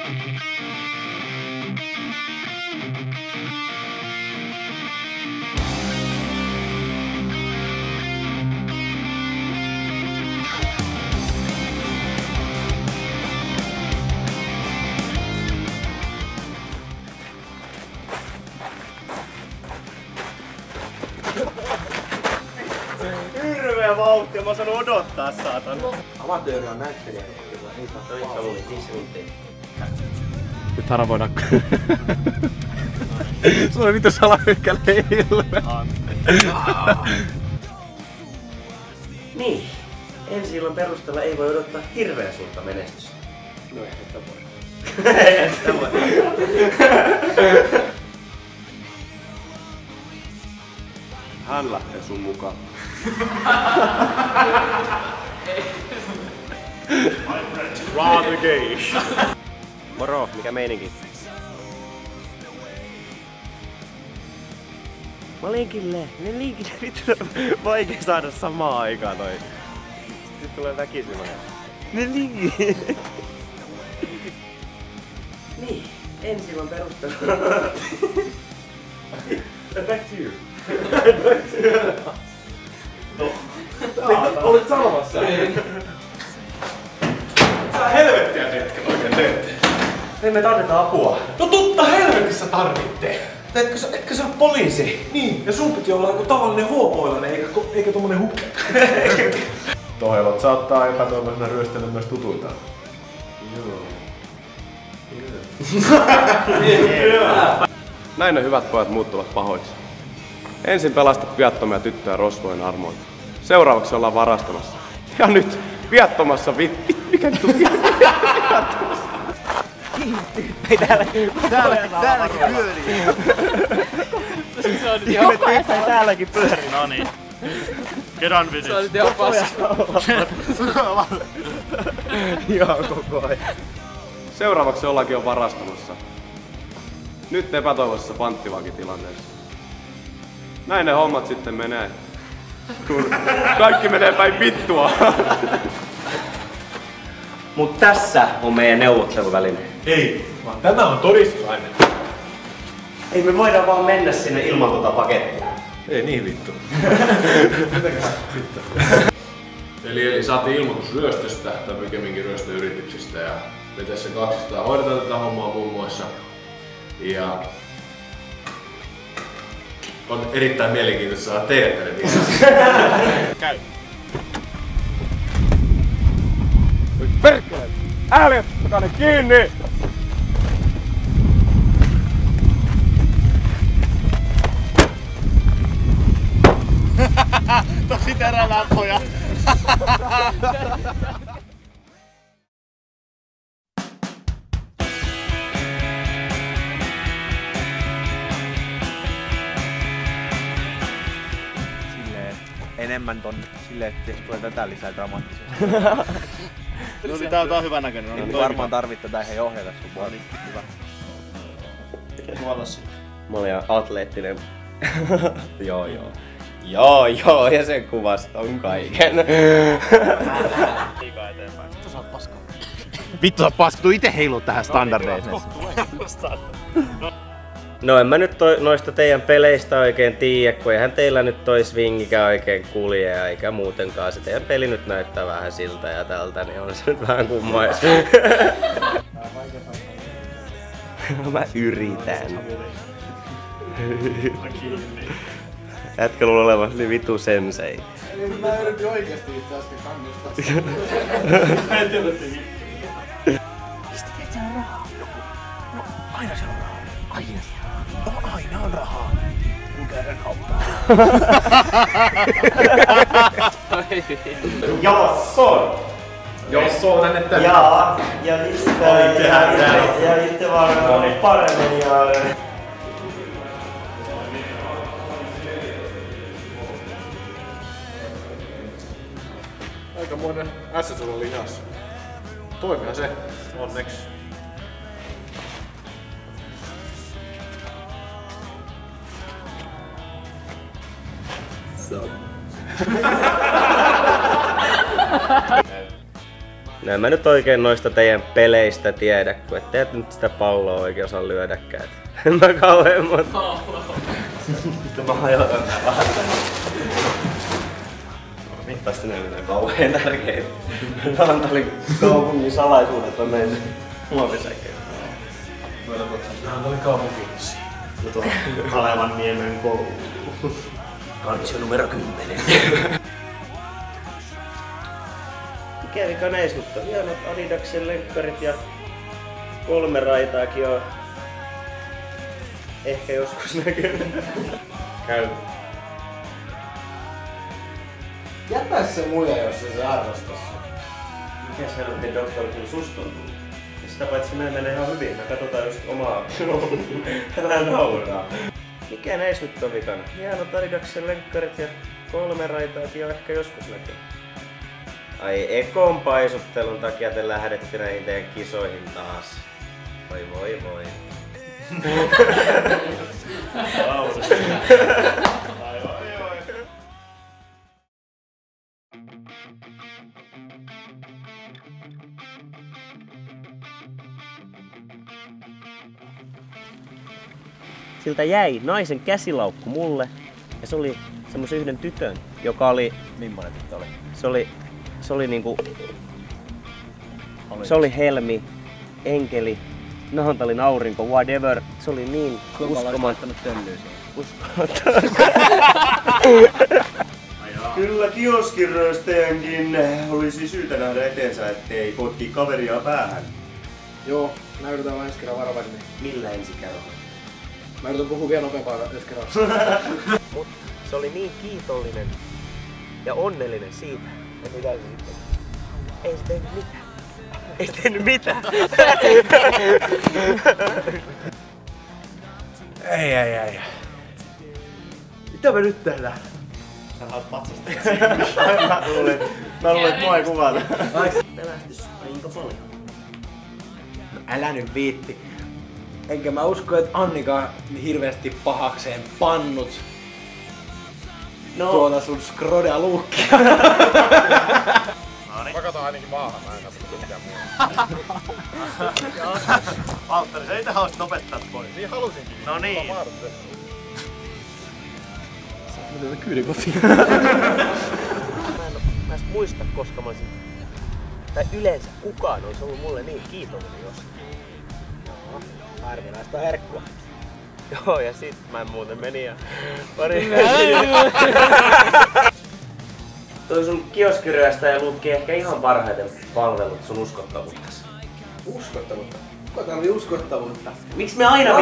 Hirveä vauhti, mä sanon odottaa saatan. Amatööri on näyttelijä. Nyt haravoidaan. Sulla on vittu salamykkällä ilme. Niin. Ensi illan perusteella ei voi odottaa hirveän suurta menestystä. No ei sitä voi. Ei sitä voi. Hän lähtee sun mukaan. Rather gay. Moro, mikä meininki? Mä linkille. Ne linkille vittu vaikea saada samaan aikaan toi. Sitten tulee väkisin. Ne linkille. Niin, ensi illan perusteella. Back to you. Olit sanomassa. Sä helvettiä hetken oikein teette. Hei, me tarvitaan apua. No totta helvetissä tarvitte. Etkö sä ole poliisi? Niin, ja sun piti olla joku tavallinen huopoilainen eikä tommonen hukke. Tohelot saattaa epätoivoisena ryöstellä myös tutuita. Joo. Näin ne hyvät pojat muuttuvat pahoiksi. Ensin pelastat viattomia tyttöjä rosvojen armoilta. Seuraavaksi ollaan varastamassa. Ja nyt viattomassa mikä nyt on viattomassa? Ei täälläkin pyörii. Se on nyt ihan paska. Täälläkin pyörii. Noniin. Get on with it. Se on nyt ihan paska. Joo, koko ajan. Seuraavaksi ollaankin on varastamassa. Nyt epätoivoisessa panttivankitilanteessa. Näin ne hommat sitten menee. Kun kaikki menee päin vittua. Mut tässä on meidän neuvotteluväline. Ei, vaan tämä on todistusaine. Ei me voida vaan mennä sinne ilman tota pakettia. Ei niin vittu. Eli saatiin ilmoitus ryöstöstä tai pikemminkin ryöstöyrityksistä ja me tässä 200 hoidetaan tätä hommaa muun muassa. Ja on erittäin mielenkiintoista saada teidät tänne vieraan. Käy. Perkele! Ääliöt! Otakaa ne kiinni! Tosi terävää poja. Enemmän ton silleen, että tulee tätä lisää dramaattisuutta. No niin, tää on hyvän näköinen. Ei varmaan tarvitse tätä ihan ohjata sun puolesta. Hyvä. Mä olin atleettinen. Joo. Joo, ja sen kuvasta on kaiken. Liikaa eteenpäin. Vittu sä oot paska. Vittu sä oot paska, tuu ite heilu tähän standardeeseen. No en mä nyt noista teidän peleistä oikein tiedä, kun eihän teillä nyt toi swingikään oikein kulje eikä muutenkaan. Se teidän peli nyt näyttää vähän siltä ja tältä, niin on se nyt vähän kummais. Mä yritän. Jätkä luulee olevan niin vitu sensei. Mä yritin oikeesti itse äsken kannustaa. Mä en tiedä Mistä teet sä rahaa? No, aina se on rahaa. Aina on rahaa. Kun käydään kauppaan. Jos on tänne tänne. Ja itse vaan oli paremmin ja... Aikamoinen ässä sulla lihas. Toimihan se, onneksi. No en mä nyt oikein noista teidän peleistä tiedä, kun ette et nyt sitä palloa oikein osaa lyödäkään. En mä kauhean monta. Mä hajotan tää vähän. Tästä ne menee kauhean tärkeitä. Naantalin kaupungin salaisuudet on mennyt muovisäkeen. Naantalin kaupunki. No tuolla Kalevanniemen koulu. Kansio numero 10. Mikä vika näis nyt on? Hienot Adidaksen lenkkarit ja 3 raitaakin on ehkä joskus näkynyt. Käy. Jätä se muija, jos se arvostas. Mikäs helvetin Dr. Phil susta on tullut? Ja sitä paitsi me menee ihan hyvin. Me katsotaan just omaa. Älä nauraa. Mikä näis nyt on vikana? Hienot Adidaksen lenkkarit ja 3 raitaakin on ehkä joskus näkynyt. Ai ekon paisuttelun takia te lähdette näihin teidän kisoihin taas. Voi voi voi. Siltä jäi naisen käsilaukku mulle ja se oli semmosen yhden tytön, joka oli... Millainen tyttö oli? Se oli niinku... Se oli helmi, enkeli, Naantalin aurinko, whatever. Se oli niin uskomaton. Kyllä kioskiröistäjänkin olisi syytä nähdä eteensä, ettei potki kaveria päähän. Joo, mä yritän vaan ensi kerran varovaisemmin. Millä ensi kerralla? Mä yritän puhua vielä nopeampaa ensi kerran. Mutta se oli niin kiitollinen ja onnellinen siitä. Ja mitä se sitten? Ei se tehnyt mitään. Ei se tehnyt mitään. Ei. Mitä me nyt tehdään? Sä haluat patsasta. Mä luulen, että mua ei kuvata. Pelästys aika paljon. No älä nyt viitti. Enkä mä usko, että Annika hirveästi pahakseen pannut tuota sun skroda-luukkia. Mä katon ainakin maahan, mä en katso mitään muuta. Valtteri, sä itse haluaisit opettaa pois. Niin halusinkin. No niin. Mä kyydin kotiin. Mä en muista, koska mä olisin... Tai yleensä kukaan olisi ollut mulle niin kiitollinen jostain. Joo, harvinaista herkkua. Joo, ja sit mä muuten menin ja... Toi sun kioskiryöstäjä lukki ehkä ihan parhaiten palvelut sun uskottavuuttasi. Uskottavuutta? Kuka tarvii uskottavuutta? Miksi me aina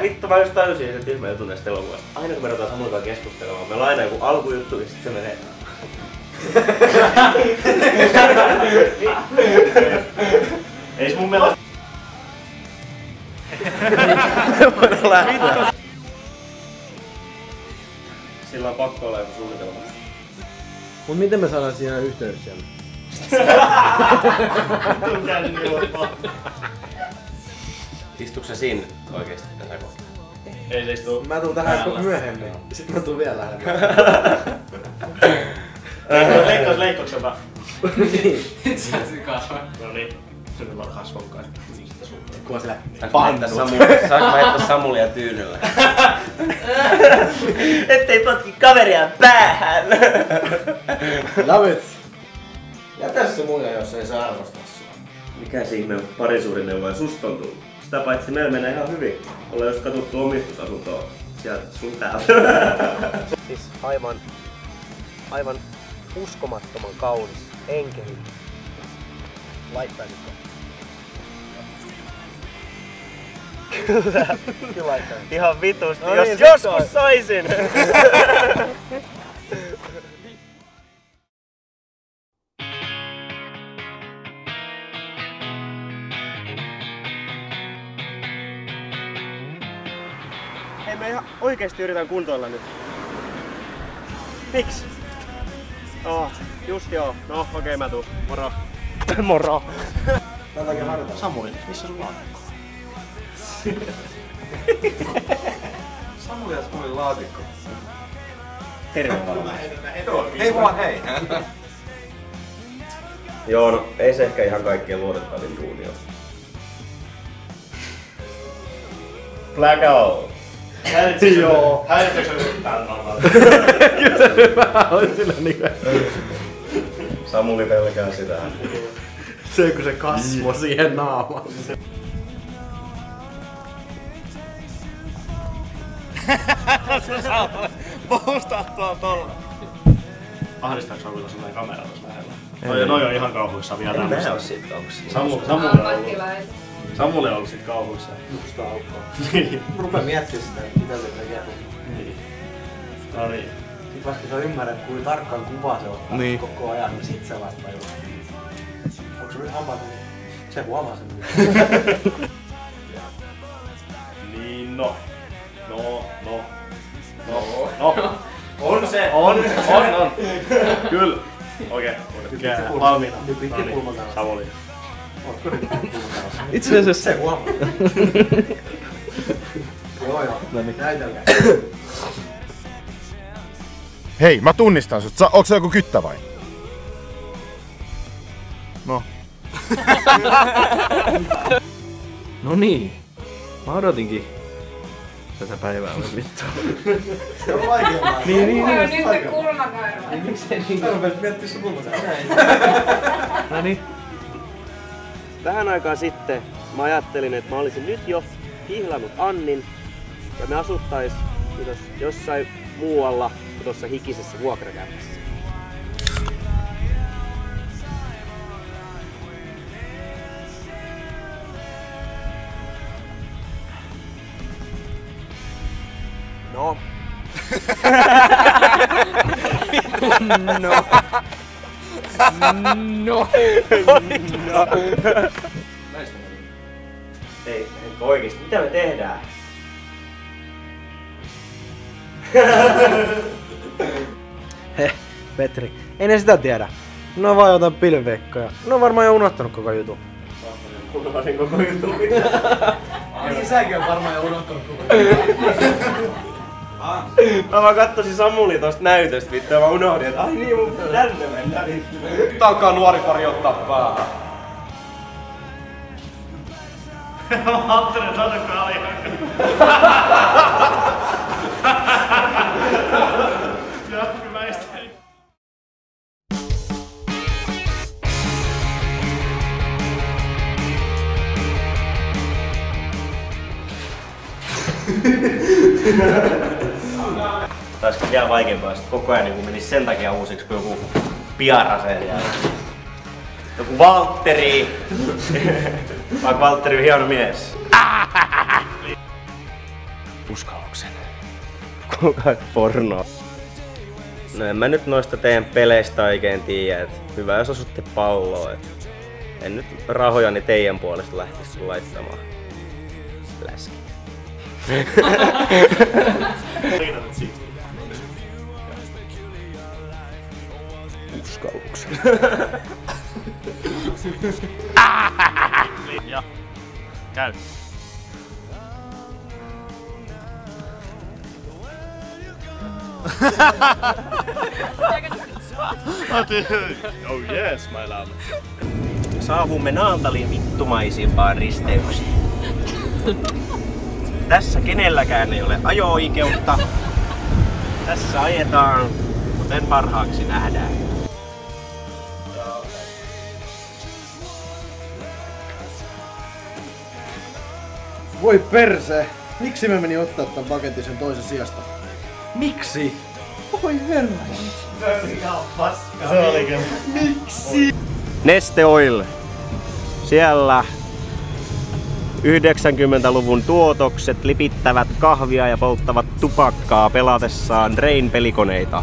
vittu, mä just tajusin sen tyhmä jutun näistä elokuvasta. Aina kun me ruvetaan Samulikaan keskustelemaan, meillä on aina joku alkujuttu ja sit se menee... Ei mun mielestä... Voidaan lähteä. Sillä on pakko olla joku suunnitelma. Mut miten me saadaan siinä yhteydessä siellä? Istuuko sä siinä oikeesti tätä kohtaa? Ei se istu. Mä tuun tähän myöhemmin. Sitten mä tuun vielä lähemmin. Leikkauksen vaan. Niin. Itse asiassa kasvaa. No niin. Nyt on kasvonkaan. Kun on sillä Saanko mä heittää Samulia tyynyllä? Ettei potki kaveria päähän! Love it! Jätä se muija, jos ei saa arvostaa sua. Mikä se ihme parisuudeneuvoja susta on tullut? Sitä paitsi meillä menee ihan hyvin. Ollaan just katsottu omistusasuntoa sieltä sun täältä. Siis aivan uskomattoman kaunis enkeli. Laittaisit. Kyllä laittaa. Ihan vitusti, no jos niin, joskus saisin! Hei, me ihan oikeesti yritän kuntoilla nyt. Miks? Oh, just joo. No okei, mä tuun. Moro. Moro. Tätäkin harjoittaa. Samuli, missä sulla on? Samuli ja Samulin laatikko. Terve vaan. Hei vaan hei! Joo, no ei se ehkä ihan kaikkien luotettavin duuni ole. Blackout! Joo. Häirittekö se yhtään nollaa? Kyllä se vähän on sillä niinkö. Samuli pelkää sitä. Se kun se kasvo siihen naamaan. Postaa tuo tolla. Ahdistaaks Samulla sellainen kamera tossa lähellä? Noi on ihan kauhuissa vielä En tämmöstä. mä oo siitä onks. Samulle on ollut sit kauhuissa. Musta aukkoa. Niin. Rupea miettimään sitä, mitä se tekee. No niin. Sit vasta kun sä ymmärrät, kuinka tarkkaan kuvaa se ottaa niin koko ajan, niin sit sä vasta tajut. Onko se nyt hampaat? Se huomaa sen. Niin no. On se. On. Kyllä. Okei. Valmiina. Nyt pitkä pulmakana. Samuli. Ootko nyt pulmakana? Itse asiassa Se huomaa. Joo. Näytelkää. Hei, mä tunnistan sut. Onko se joku kyttä vai? No. No niin. Mä odotinkin tätä päivää vittu. Se on vaikeaa. Niin. Nyt se kulmakarva. Miksei niin? Mä rupesin miettimään sun pulmakana. No niin. Vähän aikaa sitten mä ajattelin, että mä olisin nyt jo kihlannut Annin ja me asuttais jossain muualla kuin tuossa hikisessä vuokrakämpässä. No. No. Hei, Henkka oikeesti, mitä me tehdään? Heh, Petri, ei ne sitä tiedä. No vaan jotain pilveikkoja. No on varmaan jo unohtanut koko jutun. Unohdin koko jutun. Niin säkin on varmaan jo unohtanut koko jutun. Mä vaan kattosin Samuli tosta näytöstä vittu ja mä unohdin, että ai niin mun pitää tänne mennä. Nyt alkaa nuori pari ottaa päähän. Mä ajattelin, että otatko alihan. Jatkuväistä. Taisi vielä vaikeampaa, että koko ajan niin menisi sen takia uusiksi kuin joku Piaraseen ja joku Valtteri. Vaikka Valtteri on hieno mies. Uskalluksen. Kuka porno? No en mä nyt noista teidän peleistä oikein tiedä, et hyvä jos osutte palloa, et en nyt rahojani teidän puolesta lähtisi laittamaan. Läski. Uskalluksen. Ja. Käy. Oh yes, my love. Saavumme Naantalin vittumaisimpaan risteykseen. Tässä kenelläkään ei ole ajo-oikeutta. Tässä ajetaan, kuten parhaaksi nähdään. Voi perse! Miksi mä menin ottaa tän paketin sen toisen sijasta? Miksi? Voi herra! Se oli kyllä. Neste Oil. Siellä 90-luvun tuotokset lipittävät kahvia ja polttavat tupakkaa pelatessaan Drain-pelikoneita.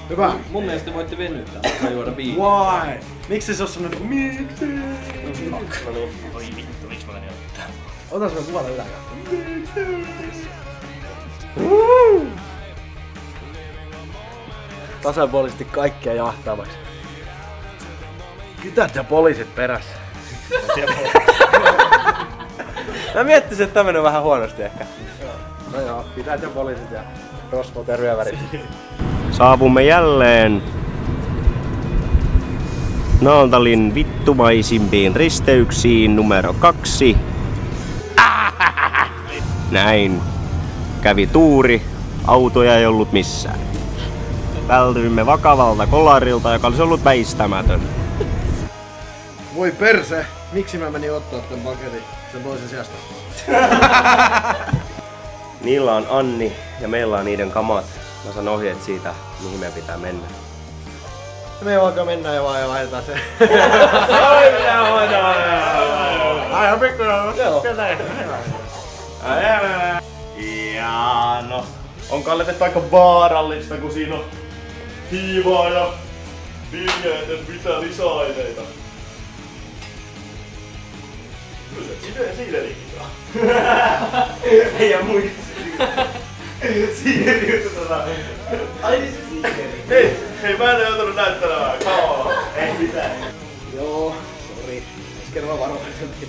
Hyvä! Mun mielestä voitte venyttää tai juoda viiniä. Why? Miksi se on semmonen kuin miksi? Oi vittu, miksi mä menin ottaa? Ota semmonen kuvan yläkään. Tasapuolisesti kaikkia jahtaavaksi. Kytät ja poliisit perässä. Mä miettisin, että tää menee vähän huonosti ehkä. No joo, kytät ja poliisit ja rosvot ja ryövärit. Saavumme jälleen Naantalin vittumaisimpiin risteyksiin numero 2. Näin. Kävi tuuri, autoja ei ollut missään. Vältyimme vakavalta kolarilta, joka olisi ollut väistämätön. Voi perse, miksi mä menin ottaa tän paketin sen toisen sijasta? Niillä on Anni ja meillä on niiden kamat. Mä saan ohjeet siitä, mihin meidän pitää mennä. Me vaikka mennään ja vaan ja vaihdetaan se. Aivan pikkuinen. Joo. Ja no, on kalletettu aika vaarallista, kun siinä on hiivaa ja vingeetet mitä lisäaineita. Kyllä se siinä liikaa. Ei muista. Siideri jututana. Ai niin se siideri. Hei mä en joutunut näyttelemään. Kauan. Ei mitään. Joo, sori. Ensi kerralla varovaisempi.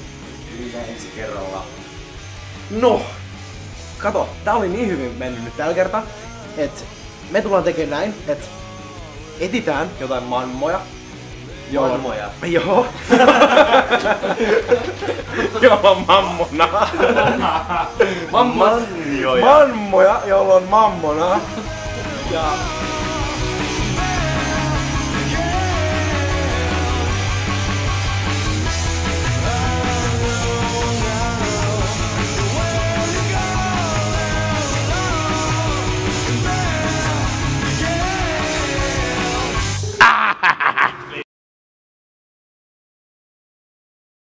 Mitä ensi kerralla? No, kato, tää oli niin hyvin mennyt nyt tällä kertaa, että me tullaan tekemään näin, että etitään jotain mammoja. Mammoja? Joo. Jolla on mammona. Mammoja. Mammoja, jolla on mammona. Ja